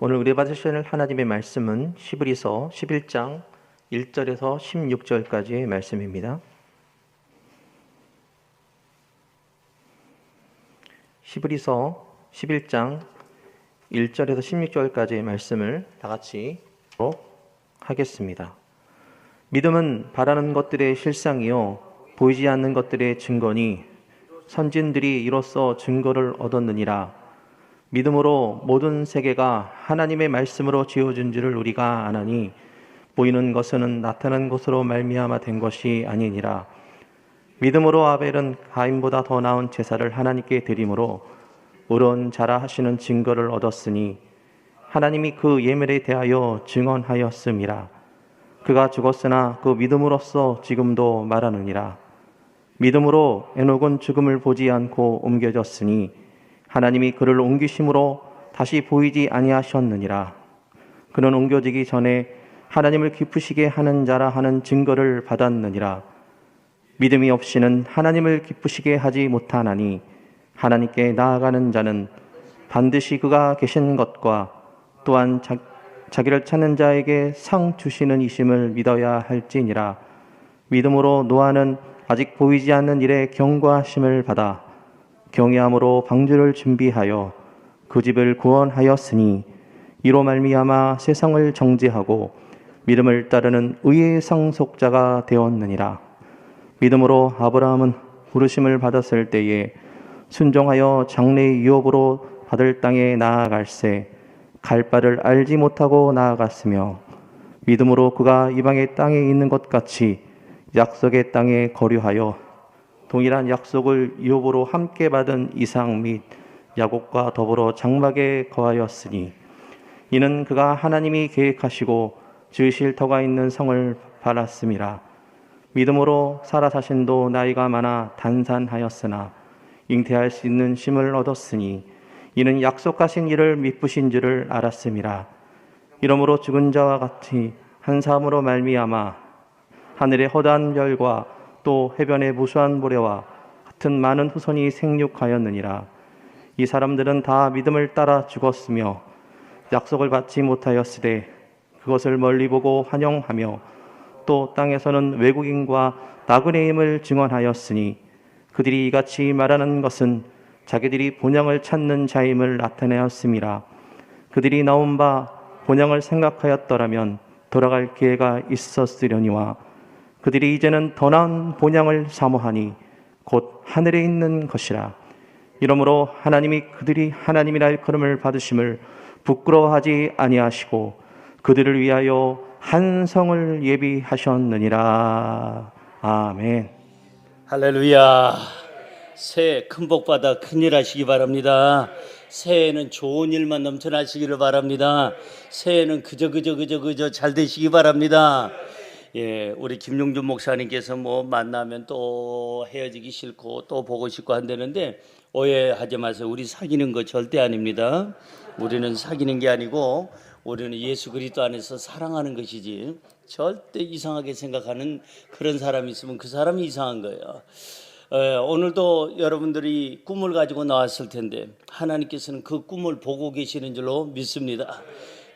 오늘 우리 받으실 하나님의 말씀은 시브리서 11장 1절에서 16절까지의 말씀입니다. 시브리서 11장 1절에서 16절까지의 말씀을 다 같이 보도록 하겠습니다. 믿음은 바라는 것들의 실상이요 보이지 않는 것들의 증거니 선진들이 이로써 증거를 얻었느니라. 믿음으로 모든 세계가 하나님의 말씀으로 지어진 줄을 우리가 아나니 보이는 것은 나타난 것으로 말미암아 된 것이 아니니라. 믿음으로 아벨은 가인보다 더 나은 제사를 하나님께 드림으로 의로운 자라 하시는 증거를 얻었으니 하나님이 그 예물에 대하여 증언하였음이라. 그가 죽었으나 그 믿음으로써 지금도 말하느니라. 믿음으로 에녹은 죽음을 보지 않고 옮겨졌으니 하나님이 그를 옮기심으로 다시 보이지 아니하셨느니라. 그는 옮겨지기 전에 하나님을 기쁘시게 하는 자라 하는 증거를 받았느니라. 믿음이 없이는 하나님을 기쁘시게 하지 못하나니 하나님께 나아가는 자는 반드시 그가 계신 것과 또한 자기를 찾는 자에게 상 주시는 이심을 믿어야 할지니라. 믿음으로 노아는 아직 보이지 않는 일에 경고하심을 받아 경외함으로 방주를 준비하여 그 집을 구원하였으니 이로 말미암아 세상을 정죄하고 믿음을 따르는 의의 상속자가 되었느니라. 믿음으로 아브라함은 부르심을 받았을 때에 순종하여 장래의 유업으로 받을 땅에 나아갈새 갈 바를 알지 못하고 나아갔으며 믿음으로 그가 이방의 땅에 있는 것 같이 약속의 땅에 거류하여 동일한 약속을 유업으로 함께 받은 이삭 및 야곱과 더불어 장막에 거하였으니 이는 그가 하나님이 계획하시고 지으실 터가 있는 성을 바랐음이라. 믿음으로 사라 자신도 나이가 많아 단산하였으나 잉태할 수 있는 쉼을 얻었으니 이는 약속하신 이를 미쁘신 줄을 알았음이라. 이러므로 죽은 자와 같이 한 사람으로 말미암아 하늘의 허다한 별과 또 해변의 무수한 모래와 같은 많은 후손이 생육하였느니라. 이 사람들은 다 믿음을 따라 죽었으며 약속을 받지 못하였으되 그것을 멀리 보고 환영하며 또 땅에서는 외국인과 나그네 임을 증언하였으니 그들이 이같이 말하는 것은 자기들이 본향을 찾는 자임을 나타내었음이라. 그들이 나온 바 본향을 생각하였더라면 돌아갈 기회가 있었으려니와 그들이 이제는 더 나은 본향을 사모하니 곧 하늘에 있는 것이라. 이러므로 하나님이 그들이 하나님이라 일컬음을 받으심을 부끄러워하지 아니하시고 그들을 위하여 한 성을 예비하셨느니라. 아멘. 할렐루야. 새해 큰 복 받아 큰일 하시기 바랍니다. 새해에는 좋은 일만 넘쳐나시기를 바랍니다. 새해에는 그저 잘 되시기 바랍니다. 예, 우리 김용준 목사님께서 만나면 또 헤어지기 싫고 또 보고 싶고 한다는데 오해하지 마세요. 우리 사귀는 거 절대 아닙니다. 우리는 사귀는 게 아니고 우리는 예수 그리스도 안에서 사랑하는 것이지 절대 이상하게 생각하는 그런 사람이 있으면 그 사람이 이상한 거예요. 오늘도 여러분들이 꿈을 가지고 나왔을 텐데 하나님께서는 그 꿈을 보고 계시는 줄로 믿습니다.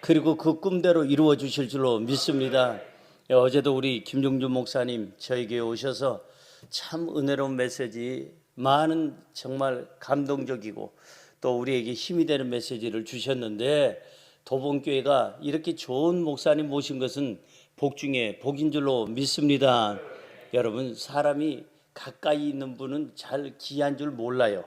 그리고 그 꿈대로 이루어 주실 줄로 믿습니다. 어제도 우리 김종준 목사님 저에게 오셔서 참 은혜로운 메시지, 많은 정말 감동적이고 또 우리에게 힘이 되는 메시지를 주셨는데 도봉교회가 이렇게 좋은 목사님 모신 것은 복 중에 복인 줄로 믿습니다. 여러분, 사람이 가까이 있는 분은 잘 귀한 줄 몰라요.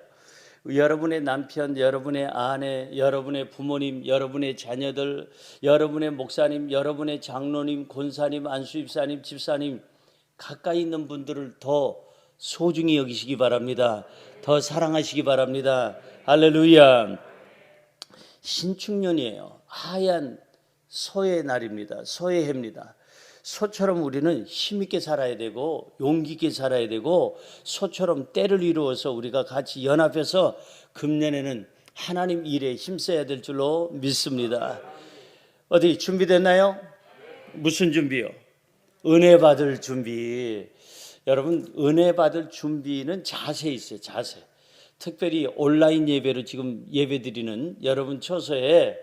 여러분의 남편, 여러분의 아내, 여러분의 부모님, 여러분의 자녀들, 여러분의 목사님, 여러분의 장로님, 권사님, 안수집사님, 집사님, 가까이 있는 분들을 더 소중히 여기시기 바랍니다. 더 사랑하시기 바랍니다. 할렐루야. 신축년이에요. 하얀 소의 날입니다. 소의 해입니다. 소처럼 우리는 힘있게 살아야 되고 용기 있게 살아야 되고 소처럼 때를 이루어서 우리가 같이 연합해서 금년에는 하나님 일에 힘써야 될 줄로 믿습니다. 어디 준비됐나요? 무슨 준비요? 은혜 받을 준비. 여러분, 은혜 받을 준비는 자세에 있어요. 자세. 특별히 온라인 예배로 지금 예배 드리는 여러분 처소에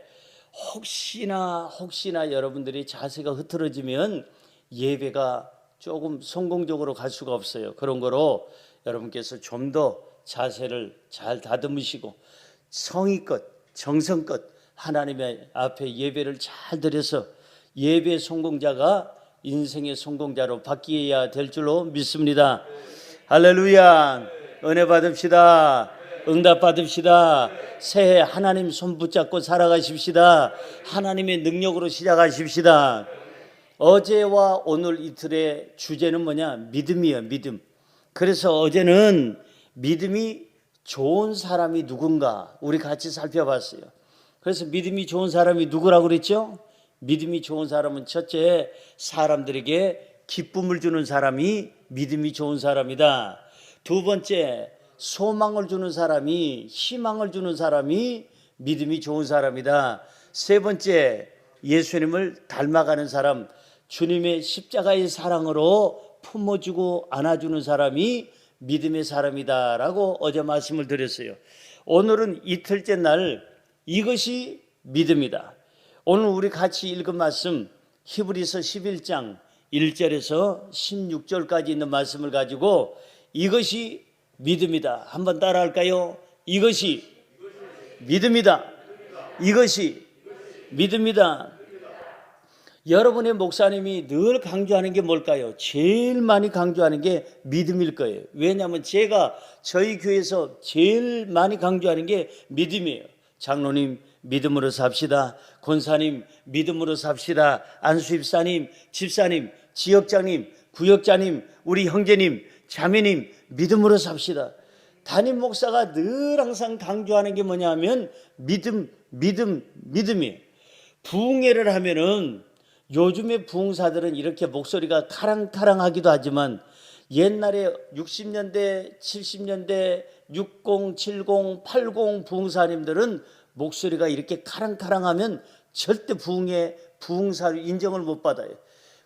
혹시나 여러분들이 자세가 흐트러지면 예배가 조금 성공적으로 갈 수가 없어요. 그런 거로 여러분께서 좀 더 자세를 잘 다듬으시고 성의껏 정성껏 하나님의 앞에 예배를 잘 드려서 예배 성공자가 인생의 성공자로 바뀌어야 될 줄로 믿습니다. 할렐루야. 은혜 받읍시다. 응답 받읍시다. 새해 하나님 손 붙잡고 살아가십시다. 하나님의 능력으로 시작하십시다. 어제와 오늘 이틀의 주제는 뭐냐? 믿음이에요. 믿음. 그래서 어제는 믿음이 좋은 사람이 누군가 우리 같이 살펴봤어요. 그래서 믿음이 좋은 사람이 누구라고 그랬죠? 믿음이 좋은 사람은 첫째, 사람들에게 기쁨을 주는 사람이 믿음이 좋은 사람이다. 두 번째, 소망을 주는 사람이, 희망을 주는 사람이 믿음이 좋은 사람이다. 세 번째, 예수님을 닮아가는 사람, 주님의 십자가의 사랑으로 품어주고 안아주는 사람이 믿음의 사람이다라고 어제 말씀을 드렸어요. 오늘은 이틀째 날 이것이 믿음이다. 오늘 우리 같이 읽은 말씀 히브리서 11장 1절에서 16절까지 있는 말씀을 가지고 이것이 믿음이다. 한번 따라할까요? 이것이 믿음이다. 이것이 믿음이다. 여러분의 목사님이 늘 강조하는 게 뭘까요? 제일 많이 강조하는 게 믿음일 거예요. 왜냐하면 제가 저희 교회에서 제일 많이 강조하는 게 믿음이에요. 장로님 믿음으로 삽시다. 권사님 믿음으로 삽시다. 안수입사님, 집사님, 지역장님, 구역장님, 우리 형제님, 자매님 믿음으로 삽시다. 담임 목사가 늘 항상 강조하는 게 뭐냐면 믿음이에요. 부흥회를 하면은 요즘의 부흥사들은 이렇게 목소리가 카랑카랑하기도 하지만 옛날에 60년대, 70년대, 60, 70, 80 부흥사님들은 목소리가 이렇게 카랑카랑하면 절대 부흥사로 인정을 못 받아요.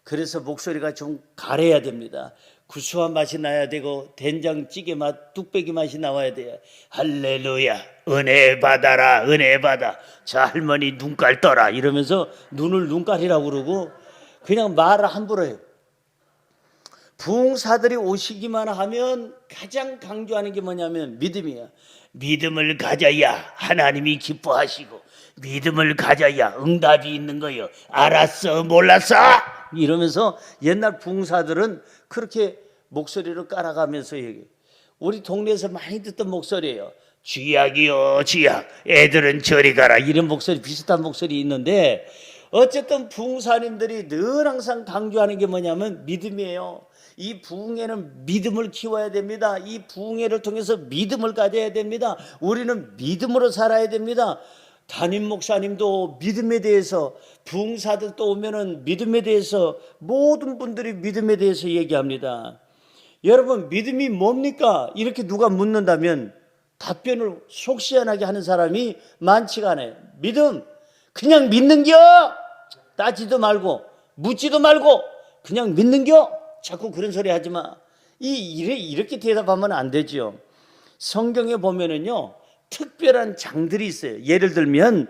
그래서 목소리가 좀 가려야 됩니다. 구수한 맛이 나야 되고 된장찌개 맛, 뚝배기 맛이 나와야 돼요. 할렐루야, 은혜 받아라, 은혜 받아. 자 할머니 눈깔 떠라 이러면서 눈을 눈깔이라고 그러고 그냥 말을 함부로 해요. 부흥사들이 오시기만 하면 가장 강조하는 게 뭐냐면 믿음이야. 믿음을 가져야 하나님이 기뻐하시고 믿음을 가져야 응답이 있는 거요. 알았어 몰랐어 이러면서 옛날 부흥사들은 그렇게 목소리를 깔아가면서 얘기해요. 우리 동네에서 많이 듣던 목소리예요. 쥐약이요 쥐약 애들은 저리 가라 이런 목소리 비슷한 목소리 있는데 어쨌든 부흥사님들이 늘 항상 강조하는 게 뭐냐면 믿음이에요. 이 부흥회는 믿음을 키워야 됩니다. 이 부흥회를 통해서 믿음을 가져야 됩니다. 우리는 믿음으로 살아야 됩니다. 담임 목사님도 믿음에 대해서 부흥사들 또 오면은 믿음에 대해서 모든 분들이 믿음에 대해서 얘기합니다. 여러분 믿음이 뭡니까? 이렇게 누가 묻는다면 답변을 속 시원하게 하는 사람이 많지가 않아요. 믿음 그냥 믿는겨. 따지도 말고 묻지도 말고 그냥 믿는겨. 자꾸 그런 소리 하지 마. 이렇게 대답하면 안 되죠. 성경에 보면은요 특별한 장들이 있어요. 예를 들면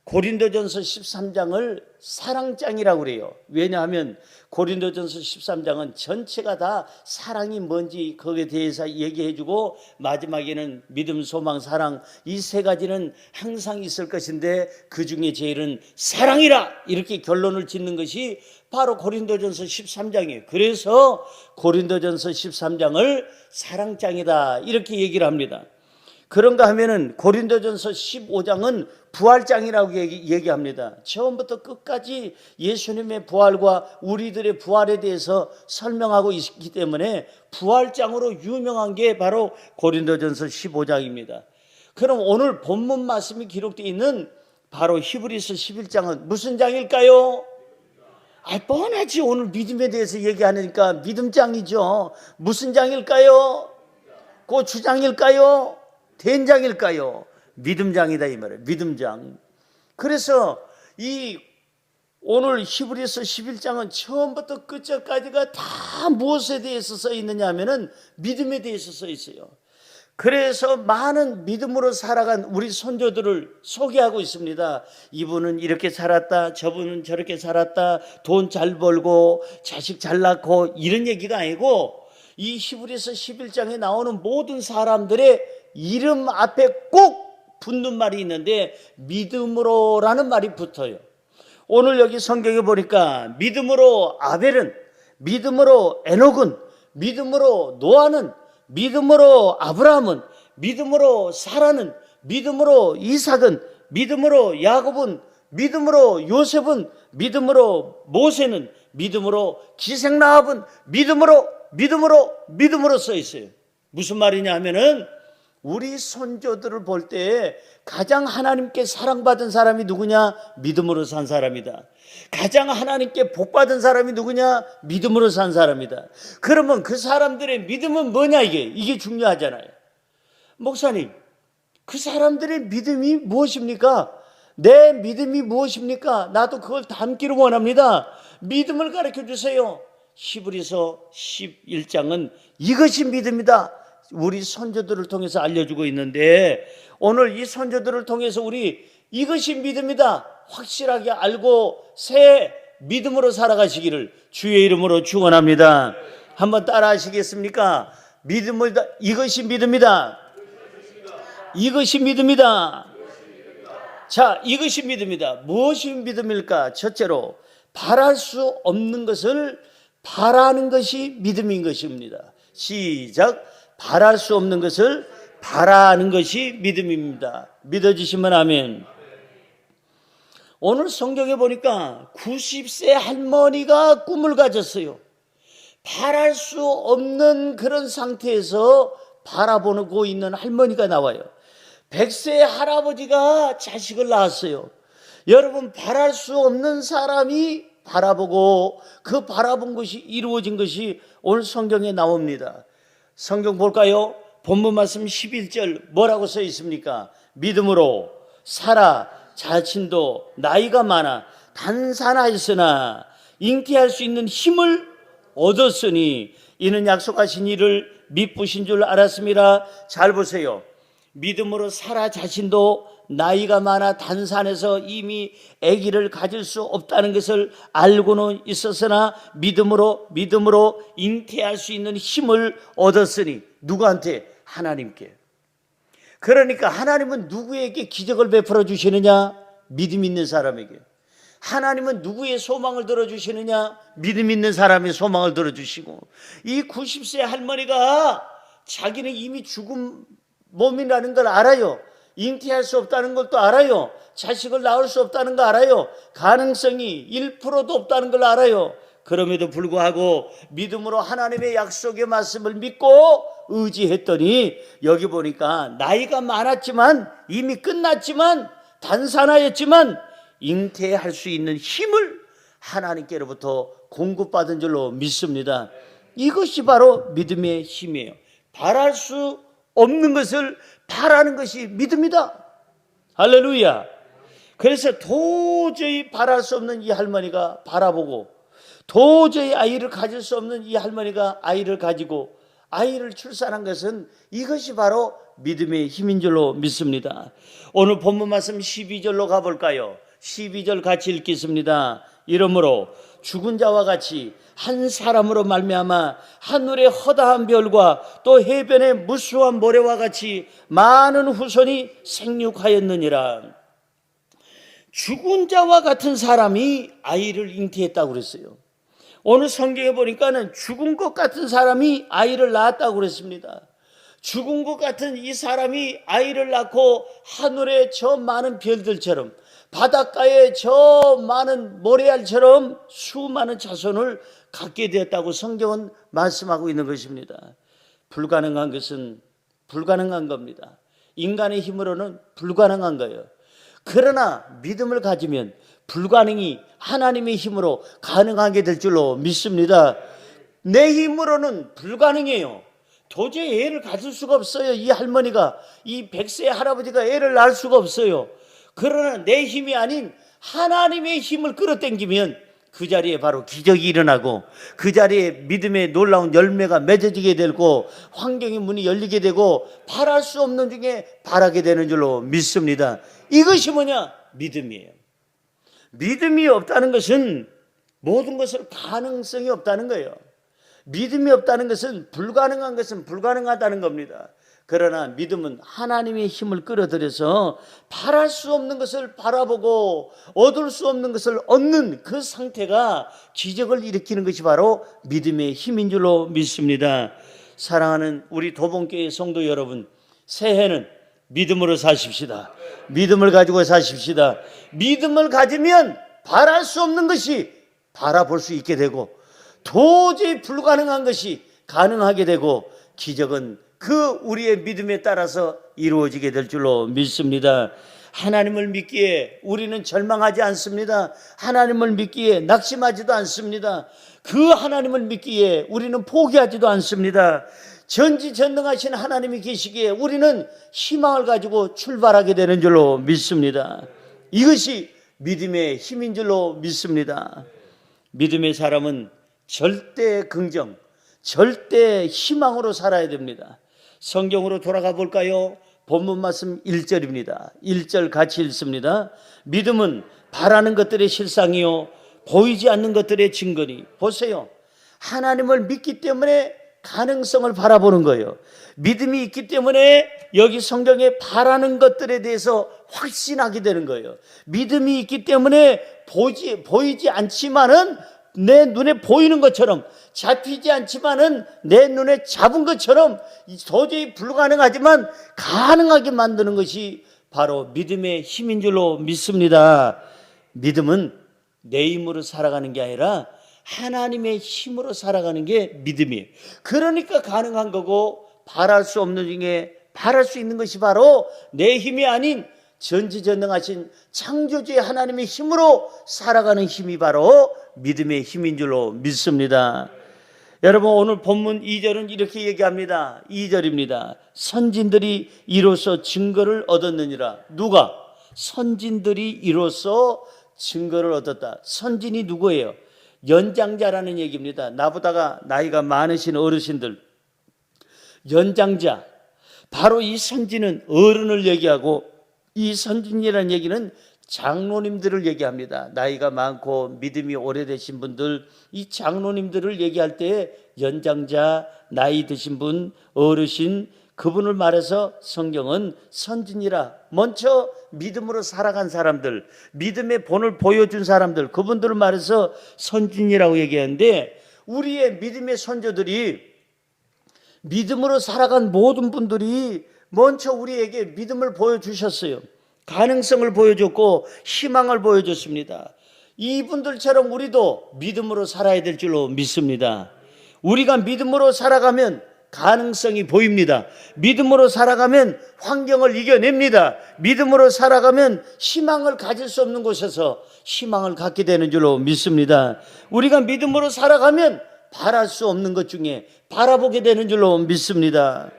고린도전서 13장을 사랑장이라고 그래요. 왜냐하면 고린도전서 13장은 전체가 다 사랑이 뭔지 거기에 대해서 얘기해주고 마지막에는 믿음, 소망, 사랑 이 세 가지는 항상 있을 것인데 그 중에 제일은 사랑이라 이렇게 결론을 짓는 것이 바로 고린도전서 13장이에요. 그래서 고린도전서 13장을 사랑장이다 이렇게 얘기를 합니다. 그런가 하면은 고린도전서 15장은 부활장이라고 얘기합니다. 처음부터 끝까지 예수님의 부활과 우리들의 부활에 대해서 설명하고 있기 때문에 부활장으로 유명한 게 바로 고린도전서 15장입니다. 그럼 오늘 본문 말씀이 기록되어 있는 바로 히브리서 11장은 무슨 장일까요? 뻔하지. 오늘 믿음에 대해서 얘기하니까 믿음장이죠. 무슨 장일까요? 고추장일까요? 된장일까요? 믿음장이다 이 말이에요. 믿음장. 그래서 이 오늘 히브리서 11장은 처음부터 끝까지가 다 무엇에 대해서 써 있느냐 하면은 믿음에 대해서 써 있어요. 그래서 많은 믿음으로 살아간 우리 손조들을 소개하고 있습니다. 이분은 이렇게 살았다, 저분은 저렇게 살았다, 돈 잘 벌고 자식 잘 낳고, 이런 얘기가 아니고 이 히브리서 11장에 나오는 모든 사람들의 이름 앞에 꼭 붙는 말이 있는데 믿음으로라는 말이 붙어요. 오늘 여기 성경에 보니까 믿음으로 아벨은, 믿음으로 에녹은, 믿음으로 노아는, 믿음으로 아브라함은, 믿음으로 사라는, 믿음으로 이삭은, 믿음으로 야곱은, 믿음으로 요셉은, 믿음으로 모세는, 믿음으로 기생라합은, 믿음으로 써 있어요. 무슨 말이냐 하면은 우리 손조들을 볼 때 가장 하나님께 사랑받은 사람이 누구냐? 믿음으로 산 사람이다. 가장 하나님께 복받은 사람이 누구냐? 믿음으로 산 사람이다. 그러면 그 사람들의 믿음은 뭐냐? 이게 중요하잖아요. 목사님, 그 사람들의 믿음이 무엇입니까? 내 믿음이 무엇입니까? 나도 그걸 담기를 원합니다. 믿음을 가르쳐 주세요. 히브리서 11장은 이것이 믿음이다. 우리 선조들을 통해서 알려주고 있는데, 오늘 이 선조들을 통해서 우리 이것이 믿음이다 확실하게 알고 새 믿음으로 살아가시기를 주의 이름으로 축원합니다. 한번 따라 하시겠습니까? 이것이 믿음이다. 이것이 믿음이다. 자, 이것이 믿음이다. 무엇이 믿음일까? 첫째로 바랄 수 없는 것을 바라는 것이 믿음인 것입니다. 시작. 바랄 수 없는 것을 바라는 것이 믿음입니다. 믿어지시면 아멘. 오늘 성경에 보니까 90세 할머니가 꿈을 가졌어요. 바랄 수 없는 그런 상태에서 바라보고 있는 할머니가 나와요. 100세 할아버지가 자식을 낳았어요. 여러분, 바랄 수 없는 사람이 바라보고 그 바라본 것이 이루어진 것이 오늘 성경에 나옵니다. 성경 볼까요? 본문 말씀 11절 뭐라고 써 있습니까? 믿음으로 사라 자신도 나이가 많아 단산하였으나 잉태할 수 있는 힘을 얻었으니 이는 약속하신 이를 미쁘신 줄 알았습니다. 잘 보세요. 믿음으로 사라 자신도 나이가 많아 단산해서 이미 아기를 가질 수 없다는 것을 알고는 있었으나 믿음으로 잉태할 수 있는 힘을 얻었으니, 누구한테? 하나님께. 그러니까 하나님은 누구에게 기적을 베풀어 주시느냐? 믿음 있는 사람에게. 하나님은 누구의 소망을 들어주시느냐? 믿음 있는 사람의 소망을 들어주시고, 이 90세 할머니가 자기는 이미 죽은 몸이라는 걸 알아요. 잉태할 수 없다는 것도 알아요. 자식을 낳을 수 없다는 거 알아요. 가능성이 1%도 없다는 걸 알아요. 그럼에도 불구하고 믿음으로 하나님의 약속의 말씀을 믿고 의지했더니, 여기 보니까 나이가 많았지만, 이미 끝났지만, 단산하였지만 잉태할 수 있는 힘을 하나님께로부터 공급받은 줄로 믿습니다. 이것이 바로 믿음의 힘이에요. 바랄 수 없는 것을 바라는 것이 믿음이다. 할렐루야. 그래서 도저히 바랄 수 없는 이 할머니가 바라보고, 도저히 아이를 가질 수 없는 이 할머니가 아이를 가지고 아이를 출산한 것은 이것이 바로 믿음의 힘인 줄로 믿습니다. 오늘 본문 말씀 12절로 가볼까요? 12절 같이 읽겠습니다. 이러므로 죽은 자와 같이 한 사람으로 말미암아 하늘의 허다한 별과 또 해변의 무수한 모래와 같이 많은 후손이 생육하였느니라. 죽은 자와 같은 사람이 아이를 잉태했다고 그랬어요. 오늘 성경에 보니까는 죽은 것 같은 사람이 아이를 낳았다고 그랬습니다. 죽은 것 같은 이 사람이 아이를 낳고 하늘의 저 많은 별들처럼, 바닷가의 저 많은 모래알처럼 수많은 자손을 갖게 되었다고 성경은 말씀하고 있는 것입니다. 불가능한 것은 불가능한 겁니다. 인간의 힘으로는 불가능한 거예요. 그러나 믿음을 가지면 불가능이 하나님의 힘으로 가능하게 될 줄로 믿습니다. 내 힘으로는 불가능해요. 도저히 애를 가질 수가 없어요. 이 할머니가, 이 100세 할아버지가 애를 낳을 수가 없어요. 그러나 내 힘이 아닌 하나님의 힘을 끌어당기면 그 자리에 바로 기적이 일어나고 그 자리에 믿음의 놀라운 열매가 맺어지게 되고 환경의 문이 열리게 되고 바랄 수 없는 중에 바라게 되는 줄로 믿습니다. 이것이 뭐냐? 믿음이에요. 믿음이 없다는 것은 모든 것을 가능성이 없다는 거예요. 믿음이 없다는 것은 불가능한 것은 불가능하다는 겁니다. 그러나 믿음은 하나님의 힘을 끌어들여서 바랄 수 없는 것을 바라보고 얻을 수 없는 것을 얻는 그 상태가 기적을 일으키는 것이 바로 믿음의 힘인 줄로 믿습니다. 사랑하는 우리 도봉교회 성도 여러분, 새해는 믿음으로 사십시다. 믿음을 가지고 사십시다. 믿음을 가지면 바랄 수 없는 것이 바라볼 수 있게 되고 도저히 불가능한 것이 가능하게 되고 기적은 그 우리의 믿음에 따라서 이루어지게 될 줄로 믿습니다. 하나님을 믿기에 우리는 절망하지 않습니다. 하나님을 믿기에 낙심하지도 않습니다. 그 하나님을 믿기에 우리는 포기하지도 않습니다. 전지전능하신 하나님이 계시기에 우리는 희망을 가지고 출발하게 되는 줄로 믿습니다. 이것이 믿음의 힘인 줄로 믿습니다. 믿음의 사람은 절대 긍정, 절대 희망으로 살아야 됩니다. 성경으로 돌아가 볼까요? 본문 말씀 1절입니다. 1절 같이 읽습니다. 믿음은 바라는 것들의 실상이요 보이지 않는 것들의 증거니. 보세요. 하나님을 믿기 때문에 가능성을 바라보는 거예요. 믿음이 있기 때문에 여기 성경에 바라는 것들에 대해서 확신하게 되는 거예요. 믿음이 있기 때문에 보이지 않지만은 내 눈에 보이는 것처럼, 잡히지 않지만은 내 눈에 잡은 것처럼 도저히 불가능하지만 가능하게 만드는 것이 바로 믿음의 힘인 줄로 믿습니다. 믿음은 내 힘으로 살아가는 게 아니라 하나님의 힘으로 살아가는 게 믿음이에요. 그러니까 가능한 거고 바랄 수 없는 중에 바랄 수 있는 것이 바로 내 힘이 아닌 전지전능하신 창조주의 하나님의 힘으로 살아가는 힘이 바로 믿음의 힘인 줄로 믿습니다. 여러분, 오늘 본문 2절은 이렇게 얘기합니다. 2절입니다. 선진들이 이로써 증거를 얻었느니라. 누가? 선진들이 이로써 증거를 얻었다. 선진이 누구예요? 연장자라는 얘기입니다. 나보다가 나이가 많으신 어르신들, 연장자. 바로 이 선진은 어른을 얘기하고 이 선진이라는 얘기는 장로님들을 얘기합니다. 나이가 많고 믿음이 오래되신 분들, 이 장로님들을 얘기할 때 연장자, 나이 드신 분, 어르신, 그분을 말해서 성경은 선진이라, 먼저 믿음으로 살아간 사람들, 믿음의 본을 보여준 사람들, 그분들을 말해서 선진이라고 얘기하는데, 우리의 믿음의 선조들이, 믿음으로 살아간 모든 분들이 먼저 우리에게 믿음을 보여주셨어요. 가능성을 보여줬고 희망을 보여줬습니다. 이분들처럼 우리도 믿음으로 살아야 될 줄로 믿습니다. 우리가 믿음으로 살아가면 가능성이 보입니다. 믿음으로 살아가면 환경을 이겨냅니다. 믿음으로 살아가면 희망을 가질 수 없는 곳에서 희망을 갖게 되는 줄로 믿습니다. 우리가 믿음으로 살아가면 바랄 수 없는 것 중에 바라보게 되는 줄로 믿습니다.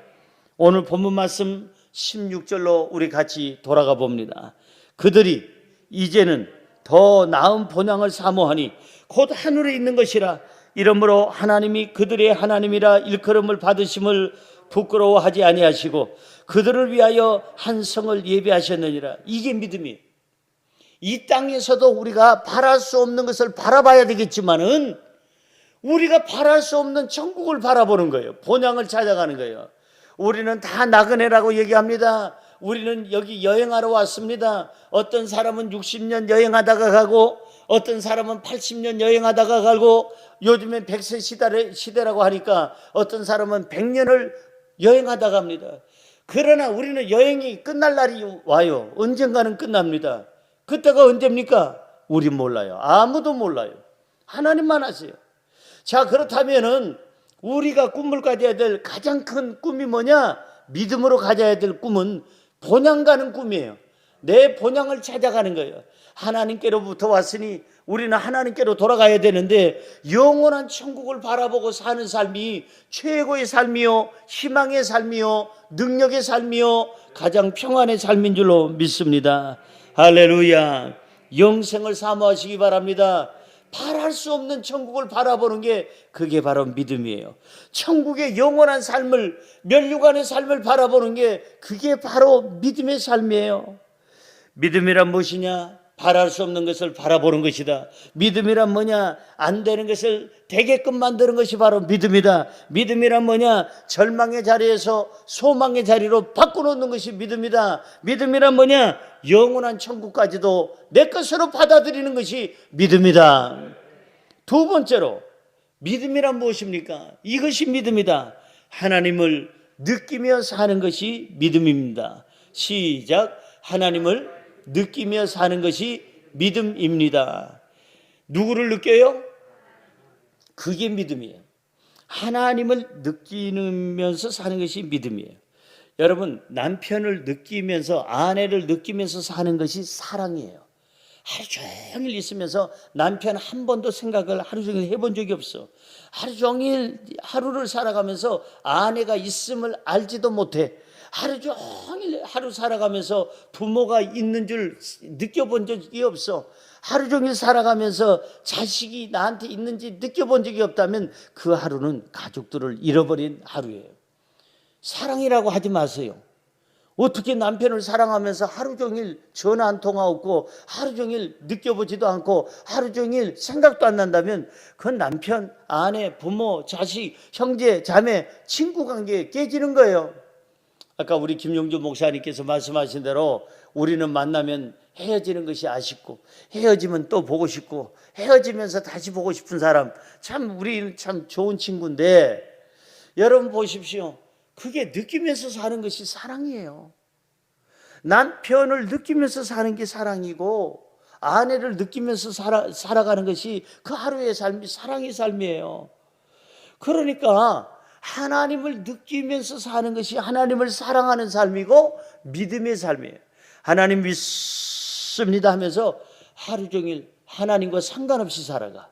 오늘 본문 말씀 16절로 우리 같이 돌아가 봅니다. 그들이 이제는 더 나은 본향을 사모하니 곧 하늘에 있는 것이라. 이러므로 하나님이 그들의 하나님이라 일컬음을 받으심을 부끄러워하지 아니하시고 그들을 위하여 한 성을 예비하셨느니라. 이게 믿음이에요. 이 땅에서도 우리가 바랄 수 없는 것을 바라봐야 되겠지만은 우리가 바랄 수 없는 천국을 바라보는 거예요. 본향을 찾아가는 거예요. 우리는 다 나그네라고 얘기합니다. 우리는 여기 여행하러 왔습니다. 어떤 사람은 60년 여행하다가 가고 어떤 사람은 80년 여행하다가 가고 요즘엔 100세 시대라고 하니까 어떤 사람은 100년을 여행하다가 갑니다. 그러나 우리는 여행이 끝날 날이 와요. 언젠가는 끝납니다. 그때가 언제입니까? 우린 몰라요. 아무도 몰라요. 하나님만 아세요. 자, 그렇다면은 우리가 꿈을 가져야 될 가장 큰 꿈이 뭐냐? 믿음으로 가져야 될 꿈은 본향 가는 꿈이에요. 내 본향을 찾아가는 거예요. 하나님께로부터 왔으니 우리는 하나님께로 돌아가야 되는데 영원한 천국을 바라보고 사는 삶이 최고의 삶이요, 희망의 삶이요, 능력의 삶이요, 가장 평안의 삶인 줄로 믿습니다. 할렐루야. 영생을 사모하시기 바랍니다. 바랄 수 없는 천국을 바라보는 게 그게 바로 믿음이에요. 천국의 영원한 삶을, 면류관의 삶을 바라보는 게 그게 바로 믿음의 삶이에요. 믿음이란 무엇이냐? 바랄 수 없는 것을 바라보는 것이다. 믿음이란 뭐냐? 안 되는 것을 되게끔 만드는 것이 바로 믿음이다. 믿음이란 뭐냐? 절망의 자리에서 소망의 자리로 바꿔놓는 것이 믿음이다. 믿음이란 뭐냐? 영원한 천국까지도 내 것으로 받아들이는 것이 믿음이다. 두 번째로 믿음이란 무엇입니까? 이것이 믿음이다. 하나님을 느끼며 사는 것이 믿음입니다. 시작. 하나님을 느끼며 사는 것이 믿음입니다. 누구를 느껴요? 그게 믿음이에요. 하나님을 느끼면서 사는 것이 믿음이에요. 여러분, 남편을 느끼면서, 아내를 느끼면서 사는 것이 사랑이에요. 하루 종일 있으면서 남편 한 번도 생각을 하루 종일 해본 적이 없어. 하루 종일 하루를 살아가면서 아내가 있음을 알지도 못해. 하루 종일 하루 살아가면서 부모가 있는 줄 느껴본 적이 없어. 하루 종일 살아가면서 자식이 나한테 있는지 느껴본 적이 없다면 그 하루는 가족들을 잃어버린 하루예요. 사랑이라고 하지 마세요. 어떻게 남편을 사랑하면서 하루 종일 전화 한 통화 없고 하루 종일 느껴보지도 않고 하루 종일 생각도 안 난다면 그건 남편, 아내, 부모, 자식, 형제, 자매, 친구 관계 깨지는 거예요. 아까 우리 김용주 목사님께서 말씀하신 대로 우리는 만나면 헤어지는 것이 아쉽고 헤어지면 또 보고 싶고 헤어지면서 다시 보고 싶은 사람, 참 우리 참 좋은 친구인데 여러분 보십시오. 그게 느끼면서 사는 것이 사랑이에요. 남편을 느끼면서 사는 게 사랑이고 아내를 느끼면서 살아가는 것이 그 하루의 삶이 사랑의 삶이에요. 그러니까 하나님을 느끼면서 사는 것이 하나님을 사랑하는 삶이고 믿음의 삶이에요. 하나님 믿습니다 하면서 하루 종일 하나님과 상관없이 살아가.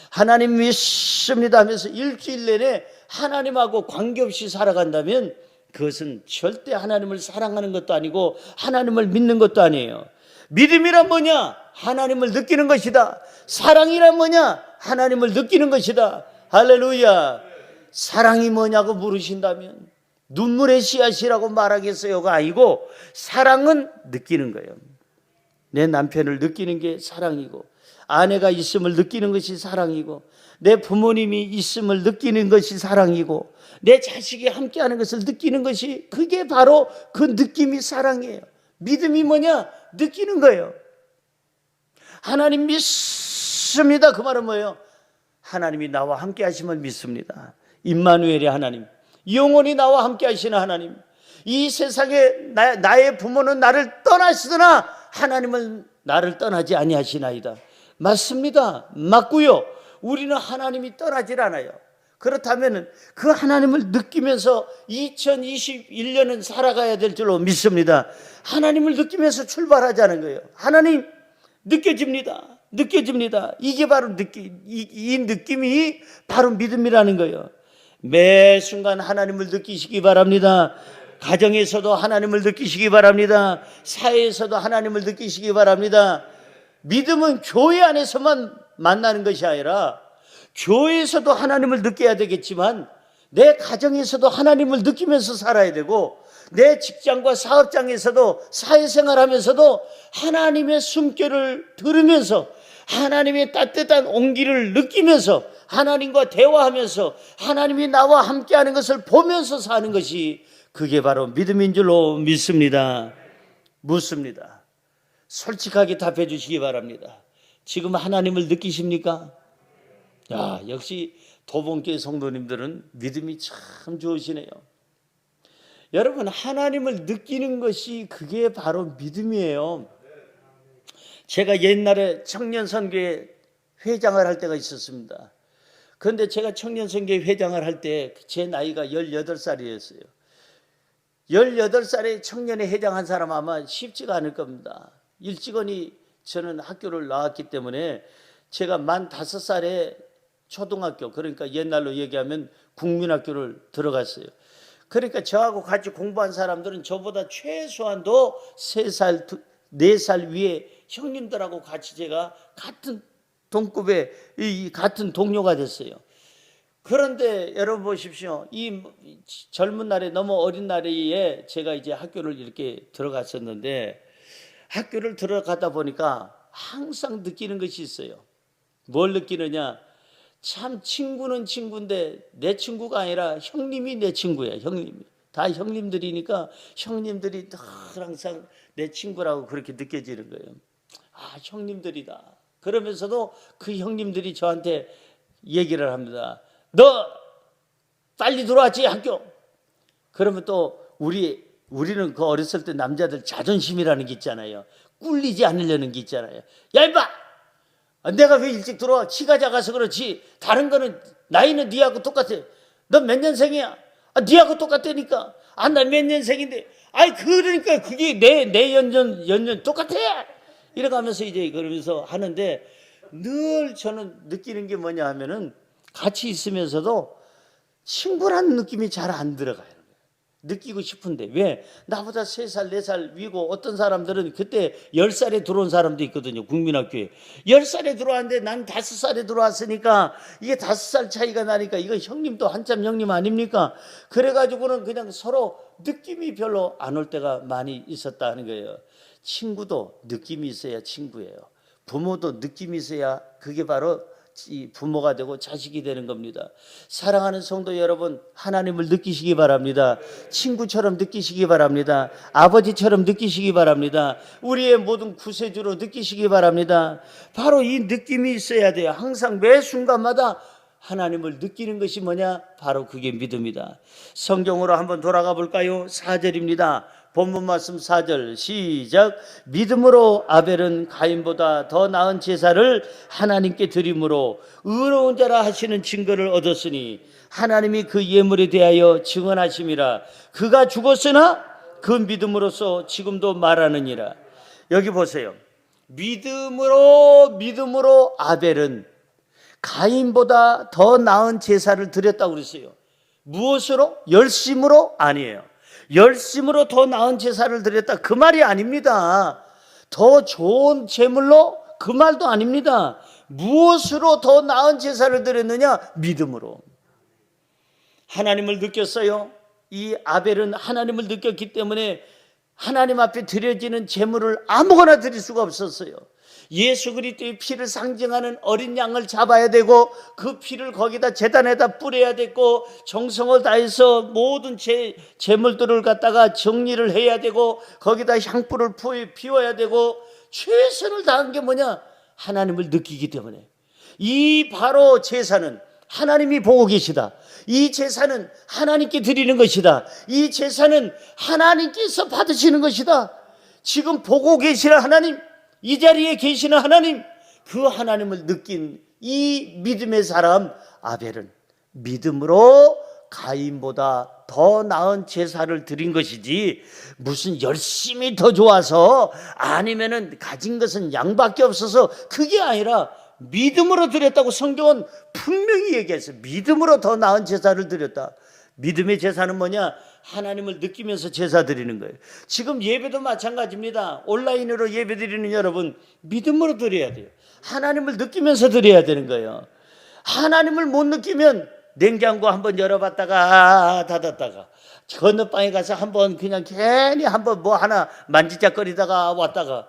하나님 믿습니다 하면서 일주일 내내 하나님하고 관계없이 살아간다면 그것은 절대 하나님을 사랑하는 것도 아니고 하나님을 믿는 것도 아니에요. 믿음이란 뭐냐? 하나님을 느끼는 것이다. 사랑이란 뭐냐? 하나님을 느끼는 것이다. 할렐루야. 사랑이 뭐냐고 물으신다면 눈물의 씨앗이라고 말하겠어요가 아니고 사랑은 느끼는 거예요. 내 남편을 느끼는 게 사랑이고 아내가 있음을 느끼는 것이 사랑이고 내 부모님이 있음을 느끼는 것이 사랑이고 내 자식이 함께하는 것을 느끼는 것이 그게 바로 그 느낌이 사랑이에요. 믿음이 뭐냐? 느끼는 거예요. 하나님 믿습니다. 그 말은 뭐예요? 하나님이 나와 함께 하시면 믿습니다. 임마누엘의 하나님, 영원히 나와 함께 하시는 하나님. 이 세상에 나의 부모는 나를 떠나시더나 하나님은 나를 떠나지 아니하시나이다. 맞습니다. 맞고요. 우리는 하나님이 떠나질 않아요. 그렇다면 그 하나님을 느끼면서 2021년은 살아가야 될 줄로 믿습니다. 하나님을 느끼면서 출발하자는 거예요. 하나님 느껴집니다. 느껴집니다. 이게 바로 이 느낌이 바로 믿음이라는 거예요. 매 순간 하나님을 느끼시기 바랍니다. 가정에서도 하나님을 느끼시기 바랍니다. 사회에서도 하나님을 느끼시기 바랍니다. 믿음은 교회 안에서만 만나는 것이 아니라 교회에서도 하나님을 느껴야 되겠지만 내 가정에서도 하나님을 느끼면서 살아야 되고 내 직장과 사업장에서도 사회생활하면서도 하나님의 숨결을 들으면서 하나님의 따뜻한 온기를 느끼면서 하나님과 대화하면서 하나님이 나와 함께하는 것을 보면서 사는 것이 그게 바로 믿음인 줄로 믿습니다. 묻습니다. 솔직하게 답해 주시기 바랍니다. 지금 하나님을 느끼십니까? 야, 역시 도봉교회 성도님들은 믿음이 참 좋으시네요. 여러분, 하나님을 느끼는 것이 그게 바로 믿음이에요. 제가 옛날에 청년선교회 회장을 할 때가 있었습니다. 그런데 제가 청년선교회 회장을 할 때 제 나이가 18살이었어요. 18살에 청년회 회장한 사람 아마 쉽지가 않을 겁니다. 일찍이 저는 학교를 나왔기 때문에 제가 만 5살에 초등학교, 그러니까 옛날로 얘기하면 국민학교를 들어갔어요. 그러니까 저하고 같이 공부한 사람들은 저보다 최소한도 3살, 4살 위에 형님들하고 같이 제가 같은 동급의 이 같은 동료가 됐어요. 그런데 여러분 보십시오. 이 젊은 날에 너무 어린 나이에 제가 이제 학교를 이렇게 들어갔었는데 학교를 들어가다 보니까 항상 느끼는 것이 있어요. 뭘 느끼느냐? 참 친구는 친구인데 내 친구가 아니라 형님이 내 친구야. 형님이. 다 형님들이니까 형님들이 늘 항상 내 친구라고 그렇게 느껴지는 거예요. 아, 형님들이다. 그러면서도 그 형님들이 저한테 얘기를 합니다. 너 빨리 들어왔지 학교. 그러면 또 우리는 그 어렸을 때 남자들 자존심이라는 게 있잖아요. 꿀리지 않으려는 게 있잖아요. 야 임마, 내가 왜 일찍 들어와? 키가 작아서 그렇지. 다른 거는 나이는 니하고 똑같아. 너 몇 년생이야? 아, 니하고 똑같다니까. 아, 나 몇 년생인데. 아이, 그러니까 그게 내 연년 똑같아. 이렇게 하면서 이제 그러면서 하는데 늘 저는 느끼는 게 뭐냐 하면은 같이 있으면서도 친구라는 느낌이 잘 안 들어가요. 느끼고 싶은데 왜? 나보다 3살 4살 위고 어떤 사람들은 그때 10살에 들어온 사람도 있거든요. 국민학교에 10살에 들어왔는데 난 5살에 들어왔으니까 이게 5살 차이가 나니까 이거 형님도 한참 형님 아닙니까? 그래가지고는 그냥 서로 느낌이 별로 안 올 때가 많이 있었다는 거예요. 친구도 느낌이 있어야 친구예요. 부모도 느낌이 있어야 그게 바로 이 부모가 되고 자식이 되는 겁니다. 사랑하는 성도 여러분, 하나님을 느끼시기 바랍니다. 친구처럼 느끼시기 바랍니다. 아버지처럼 느끼시기 바랍니다. 우리의 모든 구세주로 느끼시기 바랍니다. 바로 이 느낌이 있어야 돼요. 항상 매 순간마다 하나님을 느끼는 것이 뭐냐? 바로 그게 믿음이다. 성경으로 한번 돌아가 볼까요? 4절입니다. 본문 말씀 4절 시작. 믿음으로 아벨은 가인보다 더 나은 제사를 하나님께 드림으로 의로운 자라 하시는 증거를 얻었으니 하나님이 그 예물에 대하여 증언하심이라. 그가 죽었으나 그 믿음으로써 지금도 말하느니라. 여기 보세요. 믿음으로 아벨은 가인보다 더 나은 제사를 드렸다고 그랬어요. 무엇으로? 열심으로? 아니에요. 열심으로 더 나은 제사를 드렸다, 그 말이 아닙니다. 더 좋은 제물로? 그 말도 아닙니다. 무엇으로 더 나은 제사를 드렸느냐? 믿음으로. 하나님을 느꼈어요. 이 아벨은 하나님을 느꼈기 때문에 하나님 앞에 드려지는 제물을 아무거나 드릴 수가 없었어요. 예수 그리스도의 피를 상징하는 어린 양을 잡아야 되고 그 피를 거기다 제단에다 뿌려야 되고 정성을 다해서 모든 제물들을 갖다가 정리를 해야 되고 거기다 향불을 피워야 되고 최선을 다한 게 뭐냐? 하나님을 느끼기 때문에. 이 바로 제사는 하나님이 보고 계시다. 이 제사는 하나님께 드리는 것이다. 이 제사는 하나님께서 받으시는 것이다. 지금 보고 계시는 하나님, 이 자리에 계시는 하나님, 그 하나님을 느낀 이 믿음의 사람 아벨은 믿음으로 가인보다 더 나은 제사를 드린 것이지 무슨 열심히 더 좋아서 아니면은 가진 것은 양밖에 없어서 그게 아니라 믿음으로 드렸다고 성경은 분명히 얘기했어요. 믿음으로 더 나은 제사를 드렸다. 믿음의 제사는 뭐냐? 하나님을 느끼면서 제사 드리는 거예요. 지금 예배도 마찬가지입니다. 온라인으로 예배 드리는 여러분, 믿음으로 드려야 돼요. 하나님을 느끼면서 드려야 되는 거예요. 하나님을 못 느끼면 냉장고 한번 열어봤다가 닫았다가 건너방에 가서 한번 그냥 괜히 한번 뭐 하나 만지작거리다가 왔다가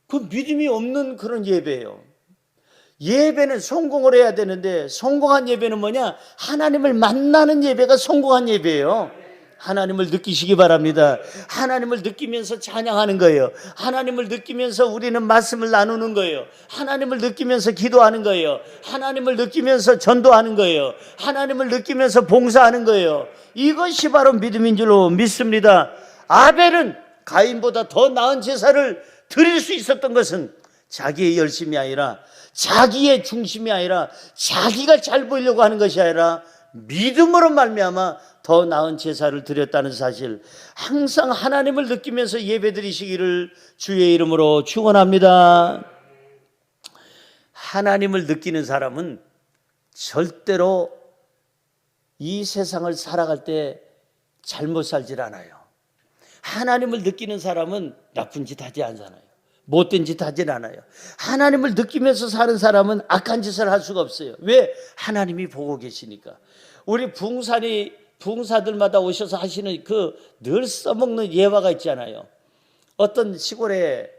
그 믿음이 없는 그런 예배예요. 예배는 성공을 해야 되는데 성공한 예배는 뭐냐? 하나님을 만나는 예배가 성공한 예배예요. 하나님을 느끼시기 바랍니다. 하나님을 느끼면서 찬양하는 거예요. 하나님을 느끼면서 우리는 말씀을 나누는 거예요. 하나님을 느끼면서 기도하는 거예요. 하나님을 느끼면서 전도하는 거예요. 하나님을 느끼면서 봉사하는 거예요. 이것이 바로 믿음인 줄로 믿습니다. 아벨은 가인보다 더 나은 제사를 드릴 수 있었던 것은 자기의 열심이 아니라 자기의 중심이 아니라 자기가 잘 보이려고 하는 것이 아니라 믿음으로 말미암아 더 나은 제사를 드렸다는 사실, 항상 하나님을 느끼면서 예배드리시기를 주의 이름으로 축원합니다. 하나님을 느끼는 사람은 절대로 이 세상을 살아갈 때 잘못 살질 않아요. 하나님을 느끼는 사람은 나쁜 짓 하지 않잖아요. 못된 짓 하진 않아요. 하나님을 느끼면서 사는 사람은 악한 짓을 할 수가 없어요. 왜? 하나님이 보고 계시니까. 우리 부흥사들마다 오셔서 하시는 그 늘 써먹는 예화가 있잖아요. 어떤 시골에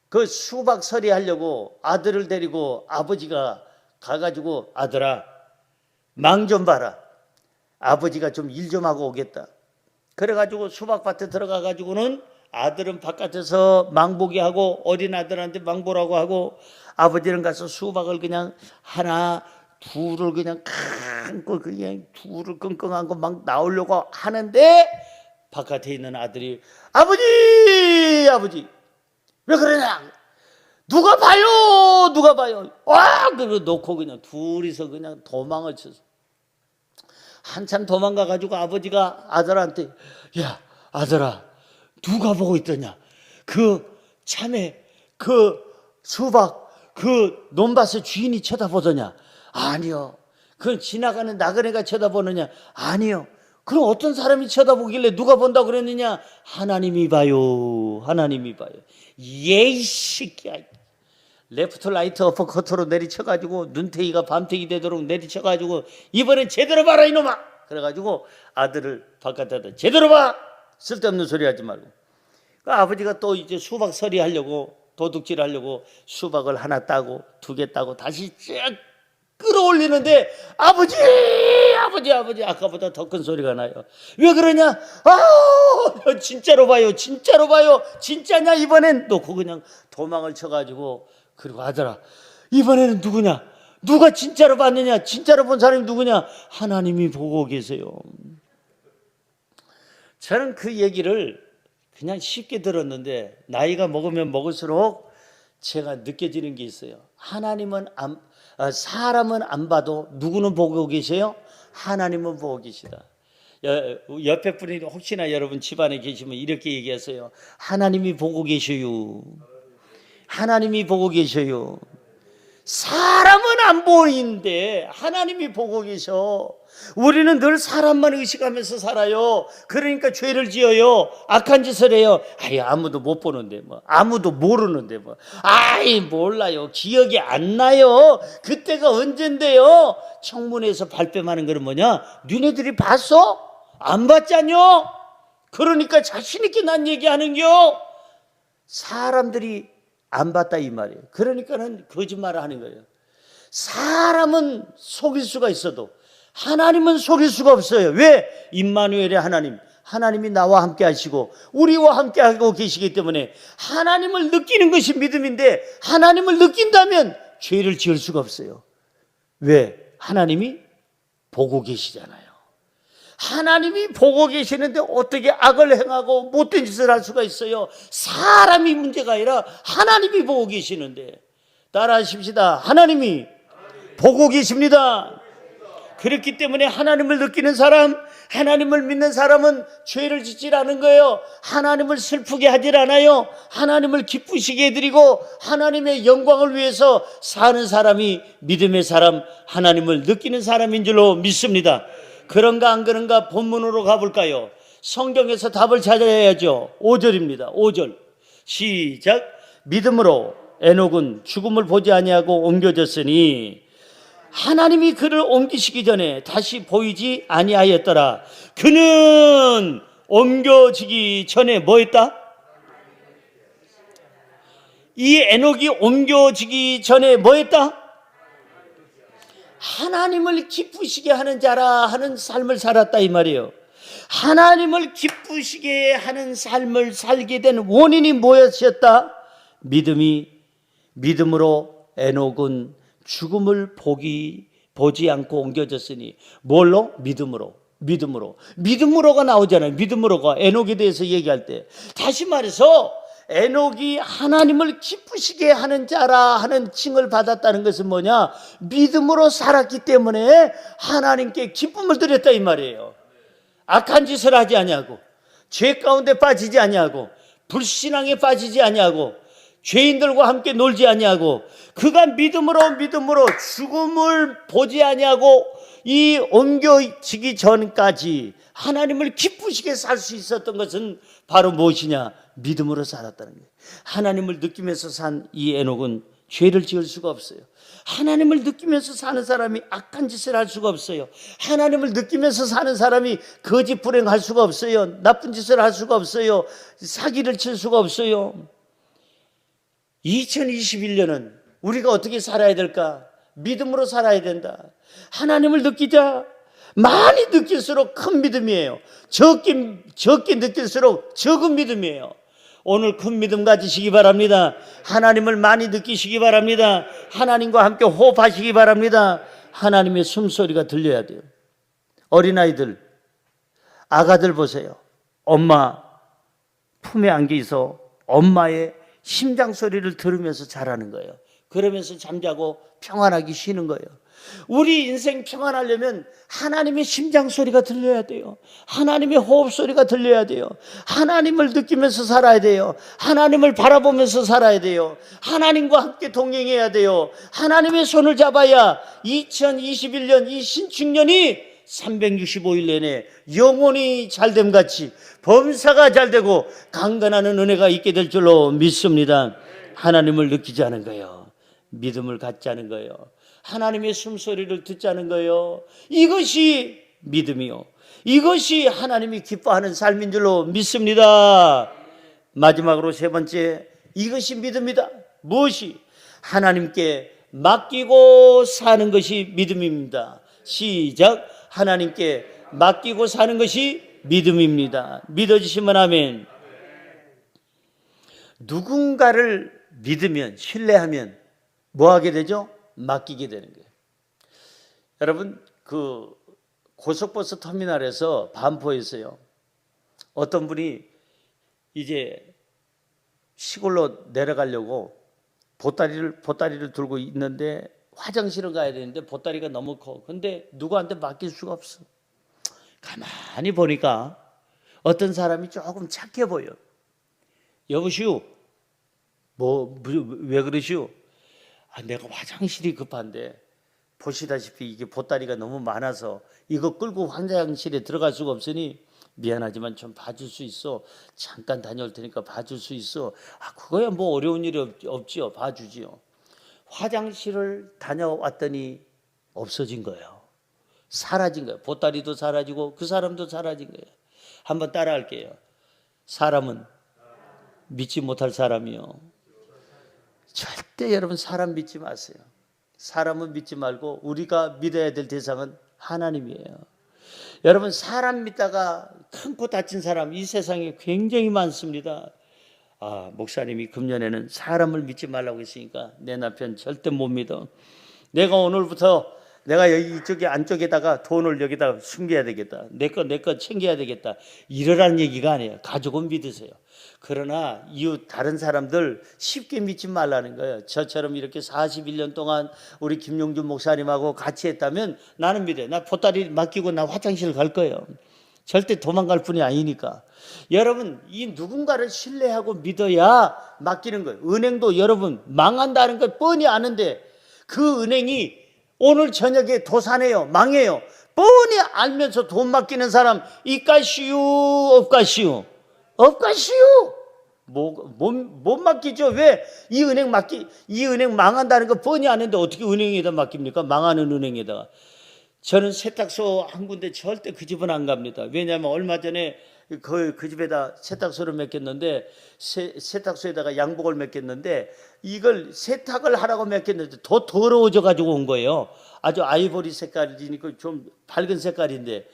그 수박 서리 하려고 아들을 데리고 아버지가 가가지고 아들아 망 좀 봐라. 아버지가 좀 일 좀 하고 오겠다. 그래가지고 수박밭에 들어가가지고는 아들은 바깥에서 망보게 하고 어린 아들한테 망보라고 하고 아버지는 가서 수박을 그냥 하나 둘을 그냥 큰 그냥 둘을 끙끙한 거 막 나오려고 하는데 바깥에 있는 아들이 아버지 왜 그러냐? 누가 봐요? 와! 그러고 놓고 그냥 둘이서 그냥 도망을 쳐서 한참 도망가 가지고 아버지가 아들한테 야 아들아 누가 보고 있더냐? 그 참외 그 수박 그 논밭의 주인이 쳐다보더냐? 아니요. 그건 지나가는 나그네가 쳐다보느냐? 아니요. 그럼 어떤 사람이 쳐다보길래 누가 본다고 그랬느냐? 하나님이 봐요. 하나님이 봐요. 예이 새끼야. 레프트 라이트 어퍼커트로 내리쳐가지고 눈탱이가 밤탱이 되도록 내리쳐가지고 이번엔 제대로 봐라 이놈아. 그래가지고 아들을 바깥에다 제대로 봐. 쓸데없는 소리 하지 말고. 그 아버지가 또 이제 수박 서리 하려고 도둑질 하려고 수박을 하나 따고 두 개 따고 다시 쫙 끌어올리는데 아버지 아까보다 더 큰 소리가 나요. 왜 그러냐? 진짜로 봐요. 진짜냐? 이번엔 놓고 그냥 도망을 쳐가지고 그리고 아들아 이번에는 누구냐? 누가 진짜로 봤느냐? 진짜로 본 사람이 누구냐? 하나님이 보고 계세요. 저는 그 얘기를 그냥 쉽게 들었는데 나이가 먹으면 먹을수록 제가 느껴지는 게 있어요. 사람은 안 봐도 누구는 보고 계세요? 하나님은 보고 계시다. 옆에 분이 혹시나 여러분 집안에 계시면 이렇게 얘기하세요. 하나님이 보고 계셔요. 하나님이 보고 계셔요. 사람은 안 보이는데 하나님이 보고 계셔. 우리는 늘 사람만 의식하면서 살아요. 그러니까 죄를 지어요. 악한 짓을 해요. 아무도 못 보는데 아무도 모르는데 몰라요. 기억이 안 나요. 그때가 언젠데요. 청문회에서 발뺌하는 거는 뭐냐? 니네들이 봤어? 안 봤잖요. 그러니까 자신 있게 난 얘기하는겨. 사람들이 안 봤다 이 말이에요. 그러니까는 거짓말을 하는 거예요. 사람은 속일 수가 있어도 하나님은 속일 수가 없어요. 왜? 임마누엘의 하나님이 나와 함께 하시고 우리와 함께 하고 계시기 때문에 하나님을 느끼는 것이 믿음인데 하나님을 느낀다면 죄를 지을 수가 없어요. 왜? 하나님이 보고 계시잖아요. 하나님이 보고 계시는데 어떻게 악을 행하고 못된 짓을 할 수가 있어요? 사람이 문제가 아니라 하나님이 보고 계시는데 따라하십시다. 하나님이 보고 계십니다. 그렇기 때문에 하나님을 느끼는 사람, 하나님을 믿는 사람은 죄를 짓질 않은 거예요. 하나님을 슬프게 하질 않아요. 하나님을 기쁘시게 해드리고 하나님의 영광을 위해서 사는 사람이 믿음의 사람, 하나님을 느끼는 사람인 줄로 믿습니다. 그런가 안 그런가 본문으로 가볼까요? 성경에서 답을 찾아야죠. 5절입니다. 5절 시작. 믿음으로 에녹은 죽음을 보지 아니하고 옮겨졌으니 하나님이 그를 옮기시기 전에 다시 보이지 아니하였더라. 그는 옮겨지기 전에 뭐 했다? 이 에녹이 옮겨지기 전에 뭐 했다? 하나님을 기쁘시게 하는 자라 하는 삶을 살았다 이 말이에요. 하나님을 기쁘시게 하는 삶을 살게 된 원인이 뭐였었다? 믿음으로 에녹은 죽음을 보지 않고 옮겨졌으니 뭘로? 믿음으로가 나오잖아요. 믿음으로가 에녹에 대해서 얘기할 때 다시 말해서 에녹이 하나님을 기쁘시게 하는 자라 하는 칭을 받았다는 것은 뭐냐? 믿음으로 살았기 때문에 하나님께 기쁨을 드렸다 이 말이에요. 악한 짓을 하지 아니하고 죄 가운데 빠지지 아니하고 불신앙에 빠지지 아니하고 죄인들과 함께 놀지 아니하고 그가 믿음으로 죽음을 보지 아니하고 이 옮겨지기 전까지 하나님을 기쁘시게 살 수 있었던 것은 바로 무엇이냐? 믿음으로 살았다는 거예요. 하나님을 느끼면서 산 이 에녹은 죄를 지을 수가 없어요. 하나님을 느끼면서 사는 사람이 악한 짓을 할 수가 없어요. 하나님을 느끼면서 사는 사람이 거짓 불행할 수가 없어요. 나쁜 짓을 할 수가 없어요. 사기를 칠 수가 없어요. 2021년은 우리가 어떻게 살아야 될까? 믿음으로 살아야 된다. 하나님을 느끼자. 많이 느낄수록 큰 믿음이에요. 적게 느낄수록 적은 믿음이에요. 오늘 큰 믿음 가지시기 바랍니다. 하나님을 많이 느끼시기 바랍니다. 하나님과 함께 호흡하시기 바랍니다. 하나님의 숨소리가 들려야 돼요. 어린아이들, 아가들 보세요. 엄마 품에 안겨 있어 엄마의 심장 소리를 들으면서 자라는 거예요. 그러면서 잠자고 평안하게 쉬는 거예요. 우리 인생 평안하려면 하나님의 심장 소리가 들려야 돼요. 하나님의 호흡 소리가 들려야 돼요. 하나님을 느끼면서 살아야 돼요. 하나님을 바라보면서 살아야 돼요. 하나님과 함께 동행해야 돼요. 하나님의 손을 잡아야 2021년 이 신축년이 365일 내내 영원히 잘됨 같이 범사가 잘되고 강건하는 은혜가 있게 될 줄로 믿습니다. 하나님을 느끼지 않은 거예요. 믿음을 갖지 않은 거예요. 하나님의 숨소리를 듣지 않은 거예요. 이것이 믿음이요. 이것이 하나님이 기뻐하는 삶인 줄로 믿습니다. 마지막으로 세 번째, 이것이 믿음이다. 무엇이? 하나님께 맡기고 사는 것이 믿음입니다. 시작. 하나님께 맡기고 사는 것이 믿음입니다. 믿어주시면 아멘. 누군가를 믿으면, 신뢰하면 뭐 하게 되죠? 맡기게 되는 거예요. 여러분, 그 고속버스 터미널에서 반포에서요, 어떤 분이 이제 시골로 내려가려고 보따리를 들고 있는데 화장실을 가야 되는데 보따리가 너무 커. 근데 누구한테 맡길 수가 없어. 가만히 보니까 어떤 사람이 조금 착해 보여. 여보시오, 왜 그러시오? 내가 화장실이 급한데 보시다시피 이게 보따리가 너무 많아서 이거 끌고 화장실에 들어갈 수가 없으니 미안하지만 좀 봐줄 수 있어? 잠깐 다녀올 테니까 봐줄 수 있어? 그거야 뭐 어려운 일이 없지요. 봐주지요. 화장실을 다녀왔더니 없어진 거예요. 사라진 거예요. 보따리도 사라지고 그 사람도 사라진 거예요. 한번 따라할게요. 사람은 믿지 못할 사람이요. 절대 여러분 사람 믿지 마세요. 사람은 믿지 말고 우리가 믿어야 될 대상은 하나님이에요. 여러분, 사람 믿다가 큰 코 다친 사람 이 세상에 굉장히 많습니다. 목사님이 금년에는 사람을 믿지 말라고 했으니까 내 남편 절대 못 믿어. 내가 오늘부터 내가 여기 이쪽에 안쪽에다가 돈을 여기다 숨겨야 되겠다. 내 거 챙겨야 되겠다. 이러라는 얘기가 아니에요. 가족은 믿으세요. 그러나 이웃 다른 사람들 쉽게 믿지 말라는 거예요. 저처럼 이렇게 41년 동안 우리 김용준 목사님하고 같이 했다면 나는 믿어요. 나 보따리 맡기고 나 화장실 갈 거예요. 절대 도망갈 뿐이 아니니까. 여러분, 이 누군가를 신뢰하고 믿어야 맡기는 거예요. 은행도 여러분 망한다는 걸 뻔히 아는데 그 은행이 오늘 저녁에 도산해요. 망해요. 뻔히 알면서 돈 맡기는 사람 있가시오 없가시오? 없가시오. 못 맡기죠. 왜? 이 은행 망한다는 거 뻔히 아는데 어떻게 은행에다 맡깁니까? 망하는 은행에다가. 저는 세탁소 한 군데 절대 그 집은 안 갑니다. 왜냐하면 얼마 전에 그 집에다 세탁소를 맡겼는데 세탁소에다가 양복을 맡겼는데 이걸 세탁을 하라고 맡겼는데 더 더러워져 가지고 온 거예요. 아주 아이보리 색깔이니까 좀 밝은 색깔인데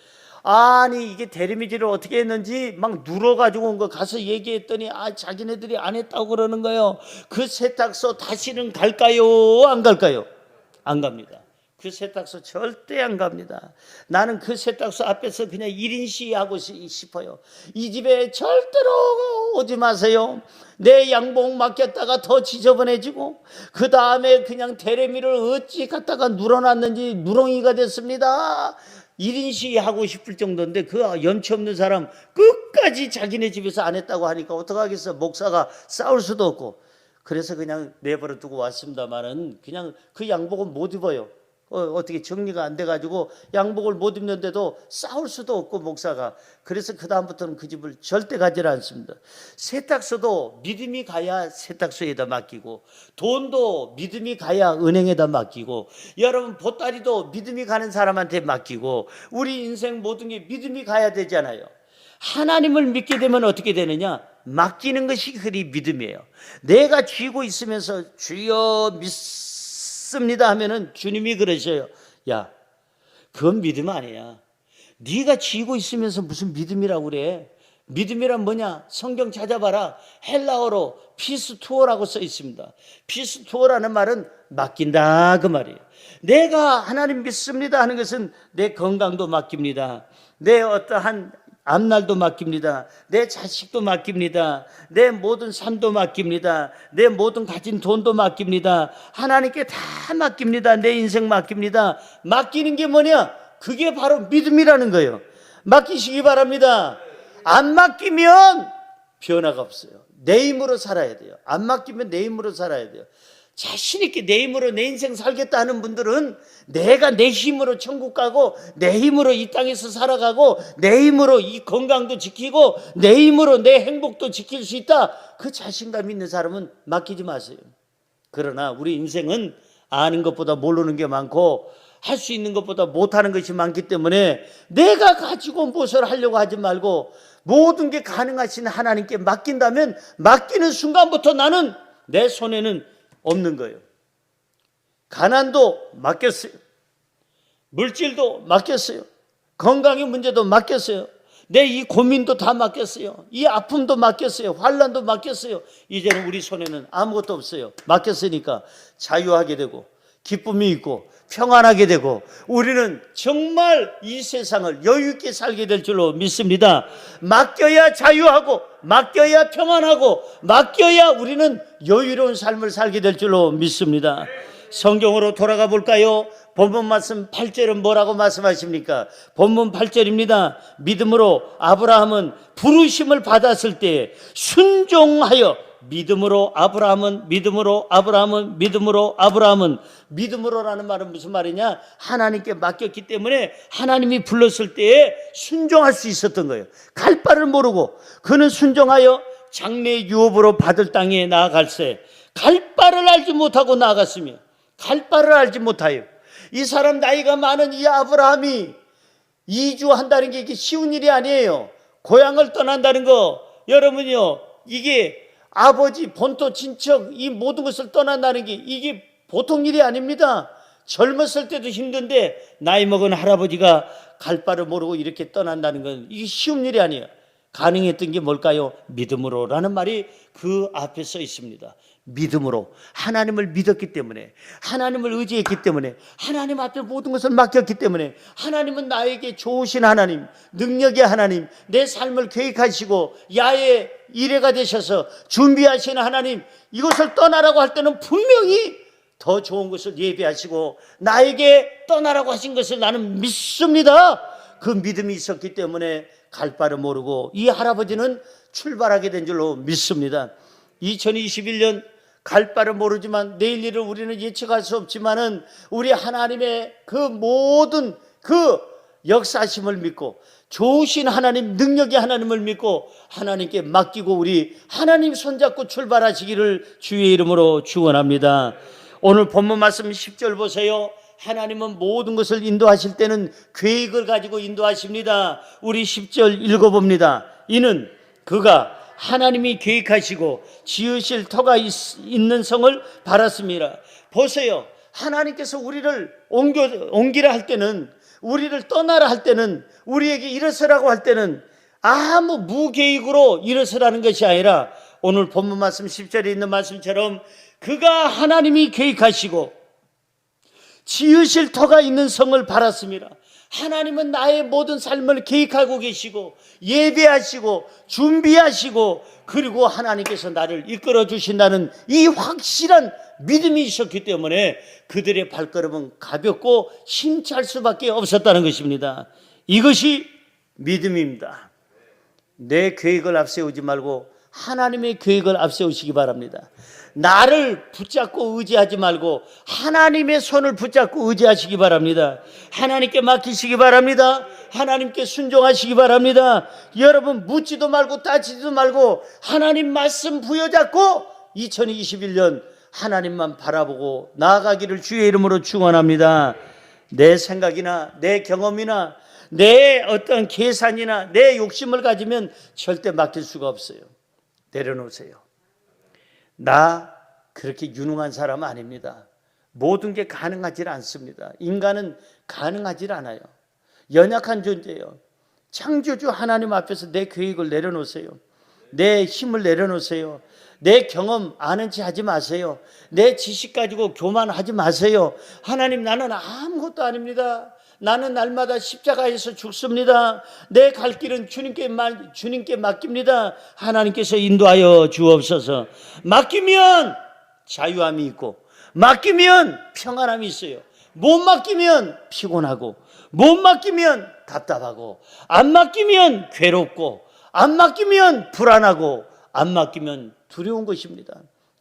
아니 이게 대리미질을 어떻게 했는지 막 눌어가지고 온 거 가서 얘기했더니 자기네들이 안 했다고 그러는 거예요. 그 세탁소 다시는 갈까요? 안 갈까요? 안 갑니다. 그 세탁소 절대 안 갑니다. 나는 그 세탁소 앞에서 그냥 1인 시위하고 싶어요. 이 집에 절대로 오지 마세요. 내 양복 맡겼다가 더 지저분해지고 그 다음에 그냥 대레미를 어찌 갖다가 눌어놨는지 누렁이가 됐습니다. 1인 시위하고 싶을 정도인데 그 염치 없는 사람 끝까지 자기네 집에서 안 했다고 하니까 어떡하겠어. 목사가 싸울 수도 없고 그래서 그냥 내버려 두고 왔습니다만은 그냥 그 양복은 못 입어요. 어떻게 정리가 안 돼가지고 양복을 못 입는데도 싸울 수도 없고 목사가. 그래서 그 다음부터는 그 집을 절대 가지 않습니다. 세탁소도 믿음이 가야 세탁소에다 맡기고, 돈도 믿음이 가야 은행에다 맡기고, 여러분 보따리도 믿음이 가는 사람한테 맡기고, 우리 인생 모든 게 믿음이 가야 되잖아요. 하나님을 믿게 되면 어떻게 되느냐? 맡기는 것이 그리 믿음이에요. 내가 쥐고 있으면서 주여 믿습니다 하면은 주님이 그러셔요. 야, 그건 믿음 아니야. 네가 쥐고 있으면서 무슨 믿음이라고 그래? 믿음이란 뭐냐? 성경 찾아봐라. 헬라어로 피스투어라고 써 있습니다. 피스투어라는 말은 맡긴다 그 말이에요. 내가 하나님 믿습니다 하는 것은 내 건강도 맡깁니다. 내 어떠한 앞날도 맡깁니다. 내 자식도 맡깁니다. 내 모든 삶도 맡깁니다. 내 모든 가진 돈도 맡깁니다. 하나님께 다 맡깁니다. 내 인생 맡깁니다. 맡기는 게 뭐냐? 그게 바로 믿음이라는 거예요. 맡기시기 바랍니다. 안 맡기면 변화가 없어요. 내 힘으로 살아야 돼요. 안 맡기면 내 힘으로 살아야 돼요. 자신 있게 내 힘으로 내 인생 살겠다 하는 분들은 내가 내 힘으로 천국 가고, 내 힘으로 이 땅에서 살아가고, 내 힘으로 이 건강도 지키고, 내 힘으로 내 행복도 지킬 수 있다, 그 자신감 있는 사람은 맡기지 마세요. 그러나 우리 인생은 아는 것보다 모르는 게 많고 할 수 있는 것보다 못하는 것이 많기 때문에 내가 가지고 무엇을 하려고 하지 말고 모든 게 가능하신 하나님께 맡긴다면 맡기는 순간부터 나는 내 손에는 없는 거예요. 가난도 맡겼어요. 물질도 맡겼어요. 건강의 문제도 맡겼어요. 내 이 고민도 다 맡겼어요. 이 아픔도 맡겼어요. 환난도 맡겼어요. 이제는 우리 손에는 아무것도 없어요. 맡겼으니까 자유하게 되고 기쁨이 있고 평안하게 되고 우리는 정말 이 세상을 여유 있게 살게 될 줄로 믿습니다. 맡겨야 자유하고 맡겨야 평안하고 맡겨야 우리는 여유로운 삶을 살게 될 줄로 믿습니다. 성경으로 돌아가 볼까요? 본문 말씀 8절은 뭐라고 말씀하십니까? 본문 8절입니다. 믿음으로 아브라함은 부르심을 받았을 때 순종하여 믿음으로 아브라함은 믿음으로라는 말은 무슨 말이냐? 하나님께 맡겼기 때문에 하나님이 불렀을 때에 순종할 수 있었던 거예요. 갈 바를 모르고 그는 순종하여 장래 유업으로 받을 땅에 나아갈새 갈 바를 알지 못하고 나아갔으며 갈 바를 알지 못하여 이 사람 나이가 많은 이 아브라함이 이주한다는 게 이게 쉬운 일이 아니에요. 고향을 떠난다는 거 여러분요 이게 아버지, 본토, 친척 이 모든 것을 떠난다는 게 이게 보통 일이 아닙니다. 젊었을 때도 힘든데 나이 먹은 할아버지가 갈 바를 모르고 이렇게 떠난다는 건 이게 쉬운 일이 아니에요. 가능했던 게 뭘까요? 믿음으로라는 말이 그 앞에 써 있습니다. 믿음으로 하나님을 믿었기 때문에 하나님을 의지했기 때문에 하나님 앞에 모든 것을 맡겼기 때문에 하나님은 나에게 좋으신 하나님, 능력의 하나님, 내 삶을 계획하시고 야의 일회가 되셔서 준비하신 하나님, 이것을 떠나라고 할 때는 분명히 더 좋은 것을 예비하시고 나에게 떠나라고 하신 것을 나는 믿습니다. 그 믿음이 있었기 때문에 갈 바를 모르고 이 할아버지는 출발하게 된 줄로 믿습니다. 2021년 갈 바를 모르지만 내일 일을 우리는 예측할 수 없지만은 우리 하나님의 그 모든 그 역사심을 믿고 좋으신 하나님, 능력의 하나님을 믿고 하나님께 맡기고 우리 하나님 손잡고 출발하시기를 주의 이름으로 축원합니다. 오늘 본문 말씀 10절 보세요. 하나님은 모든 것을 인도하실 때는 계획을 가지고 인도하십니다. 우리 10절 읽어봅니다. 이는 그가 하나님이 계획하시고 지으실 터가 있는 성을 바랐습니다. 보세요. 하나님께서 우리를 옮기라 할 때는, 우리를 떠나라 할 때는, 우리에게 일어서라고 할 때는 아무 무계획으로 일어서라는 것이 아니라 오늘 본문 말씀 10절에 있는 말씀처럼 그가 하나님이 계획하시고 지으실 터가 있는 성을 바랐습니다. 하나님은 나의 모든 삶을 계획하고 계시고 예배하시고 준비하시고 그리고 하나님께서 나를 이끌어 주신다는 이 확실한 믿음이 있었기 때문에 그들의 발걸음은 가볍고 힘찰 수밖에 없었다는 것입니다. 이것이 믿음입니다. 내 계획을 앞세우지 말고 하나님의 계획을 앞세우시기 바랍니다. 나를 붙잡고 의지하지 말고 하나님의 손을 붙잡고 의지하시기 바랍니다. 하나님께 맡기시기 바랍니다. 하나님께 순종하시기 바랍니다. 여러분 묻지도 말고 따지지도 말고 하나님 말씀 부여잡고 2021년 하나님만 바라보고 나아가기를 주의 이름으로 축원합니다. 내 생각이나 내 경험이나 내 어떤 계산이나 내 욕심을 가지면 절대 맡길 수가 없어요. 내려놓으세요. 나 그렇게 유능한 사람 아닙니다. 모든 게 가능하지 않습니다. 인간은 가능하지 않아요. 연약한 존재예요. 창조주 하나님 앞에서 내 계획을 내려놓으세요. 내 힘을 내려놓으세요. 내 경험 아는 체 하지 마세요. 내 지식 가지고 교만하지 마세요. 하나님, 나는 아무것도 아닙니다. 나는 날마다 십자가에서 죽습니다. 내 갈 길은 주님께 맡깁니다. 하나님께서 인도하여 주옵소서. 맡기면 자유함이 있고, 맡기면 평안함이 있어요. 못 맡기면 피곤하고, 못 맡기면 답답하고, 안 맡기면 괴롭고, 안 맡기면 불안하고, 안 맡기면 두려운 것입니다.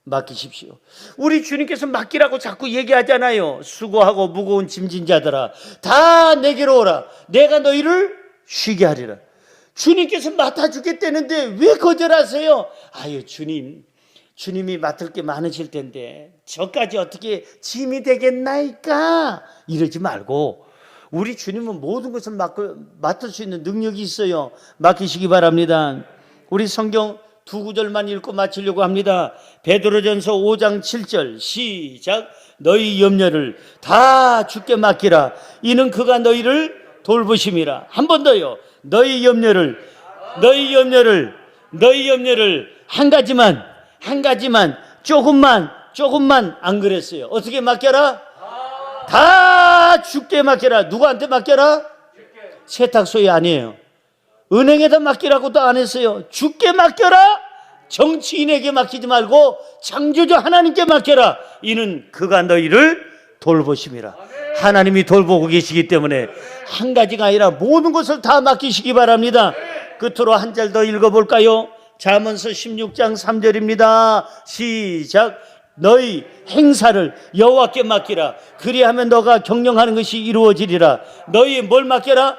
맡기십시오. 우리 주님께서 맡기라고 자꾸 얘기하잖아요. 수고하고 무거운 짐진 자들아 다 내게로 오라. 내가 너희를 쉬게 하리라. 주님께서 맡아주겠다는데 왜 거절하세요? 아유, 주님이 맡을 게 많으실 텐데 저까지 어떻게 짐이 되겠나이까? 이러지 말고 우리 주님은 모든 것을 맡을 수 있는 능력이 있어요. 맡기시기 바랍니다. 우리 성경 두 구절만 읽고 마치려고 합니다. 베드로전서 5장 7절 시작. 너희 염려를 다 주께 맡기라. 이는 그가 너희를 돌보심이라. 한 번 더요. 너희 염려를 한 가지만 조금만 안 그랬어요. 어떻게 맡겨라? 다 주께 맡겨라. 누구한테 맡겨라? 세탁소에 아니에요. 은행에다 맡기라고도 안 했어요. 주께 맡겨라. 정치인에게 맡기지 말고 창조주 하나님께 맡겨라. 이는 그가 너희를 돌보심이라. 하나님이 돌보고 계시기 때문에 한 가지가 아니라 모든 것을 다 맡기시기 바랍니다. 끝으로 한 절 더 읽어볼까요? 잠언서 16장 3절입니다. 시작. 너희 행사를 여호와께 맡기라. 그리하면 너가 경영하는 것이 이루어지리라. 너희 뭘 맡겨라?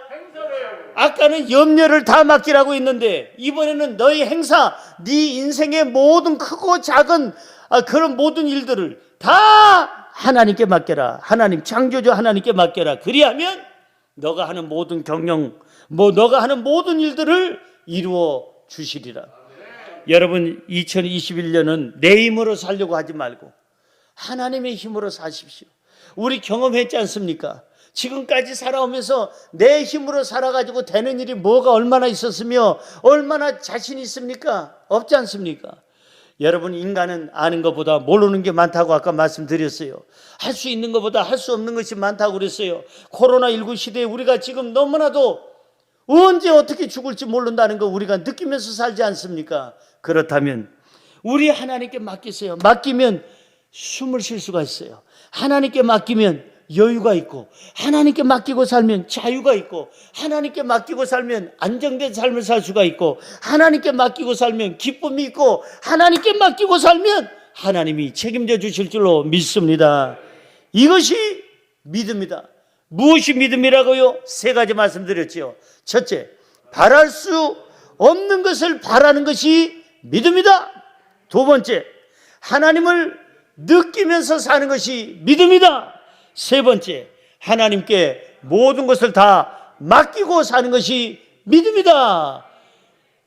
아까는 염려를 다 맡기라고 했는데 이번에는 너희 행사, 네 인생의 모든 크고 작은 그런 모든 일들을 다 하나님께 맡겨라. 하나님, 창조주 하나님께 맡겨라. 그리하면 너가 하는 모든 너가 하는 모든 일들을 이루어 주시리라. 여러분, 2021년은 내 힘으로 살려고 하지 말고 하나님의 힘으로 사십시오. 우리 경험했지 않습니까? 지금까지 살아오면서 내 힘으로 살아가지고 되는 일이 뭐가 얼마나 있었으며 얼마나 자신 있습니까? 없지 않습니까? 여러분, 인간은 아는 것보다 모르는 게 많다고 아까 말씀드렸어요. 할 수 있는 것보다 할 수 없는 것이 많다고 그랬어요. 코로나19 시대에 우리가 지금 너무나도 언제 어떻게 죽을지 모른다는 거 우리가 느끼면서 살지 않습니까? 그렇다면 우리 하나님께 맡기세요. 맡기면 숨을 쉴 수가 있어요. 하나님께 맡기면 여유가 있고, 하나님께 맡기고 살면 자유가 있고, 하나님께 맡기고 살면 안정된 삶을 살 수가 있고, 하나님께 맡기고 살면 기쁨이 있고, 하나님께 맡기고 살면 하나님이 책임져 주실 줄로 믿습니다. 이것이 믿음이다. 무엇이 믿음이라고요? 세 가지 말씀드렸지요. 첫째, 바랄 수 없는 것을 바라는 것이 믿음이다. 두 번째, 하나님을 느끼면서 사는 것이 믿음이다. 세 번째, 하나님께 모든 것을 다 맡기고 사는 것이 믿음이다.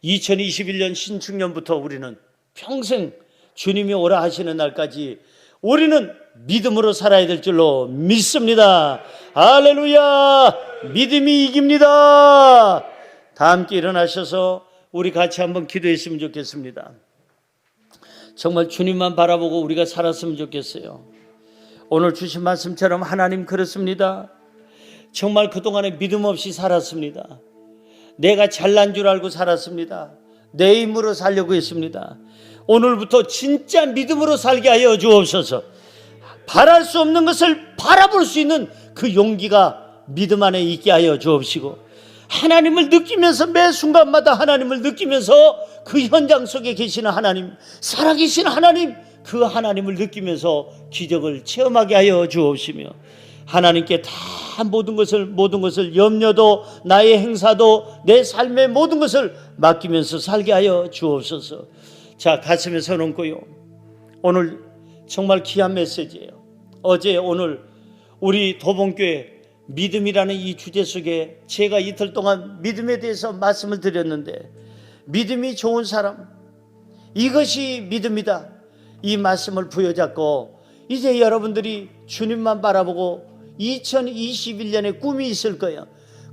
2021년 신축년부터 우리는 평생 주님이 오라 하시는 날까지 우리는 믿음으로 살아야 될 줄로 믿습니다. 할렐루야! 믿음이 이깁니다. 다 함께 일어나셔서 우리 같이 한번 기도했으면 좋겠습니다. 정말 주님만 바라보고 우리가 살았으면 좋겠어요. 오늘 주신 말씀처럼 하나님, 그렇습니다. 정말 그동안에 믿음 없이 살았습니다. 내가 잘난 줄 알고 살았습니다. 내 힘으로 살려고 했습니다. 오늘부터 진짜 믿음으로 살게 하여 주옵소서. 바랄 수 없는 것을 바라볼 수 있는 그 용기가 믿음 안에 있게 하여 주옵시고, 하나님을 느끼면서 매 순간마다 하나님을 느끼면서 그 현장 속에 계시는 하나님, 살아계신 하나님, 그 하나님을 느끼면서 기적을 체험하게 하여 주옵시며, 하나님께 다 모든 것을 염려도 나의 행사도 내 삶의 모든 것을 맡기면서 살게 하여 주옵소서. 자, 가슴에 손 얹고요. 오늘 정말 귀한 메시지예요. 어제 오늘 우리 도봉교회 믿음이라는 이 주제 속에 제가 이틀 동안 믿음에 대해서 말씀을 드렸는데, 믿음이 좋은 사람, 이것이 믿음이다, 이 말씀을 부여잡고 이제 여러분들이 주님만 바라보고 2021년에 꿈이 있을 거예요.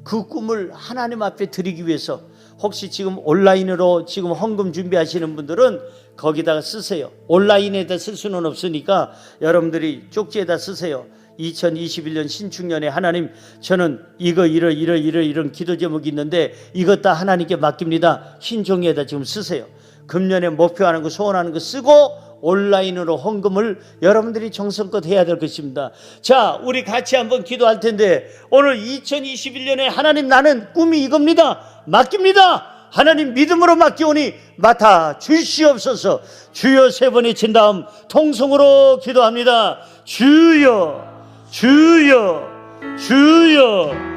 그 꿈을 하나님 앞에 드리기 위해서 혹시 지금 온라인으로 지금 헌금 준비하시는 분들은 거기다가 쓰세요. 온라인에다 쓸 수는 없으니까 여러분들이 쪽지에다 쓰세요. 2021년 신축년에 하나님, 저는 이런 기도 제목이 있는데 이것 다 하나님께 맡깁니다. 흰 종이에다 지금 쓰세요. 금년에 목표하는 거, 소원하는 거 쓰고 온라인으로 헌금을 여러분들이 정성껏 해야 될 것입니다. 자, 우리 같이 한번 기도할 텐데, 오늘 2021년에 하나님, 나는 꿈이 이겁니다. 맡깁니다. 하나님, 믿음으로 맡기오니 맡아 주시옵소서. 주여 세 번 외친 다음 통성으로 기도합니다. 주여, 주여, 주여.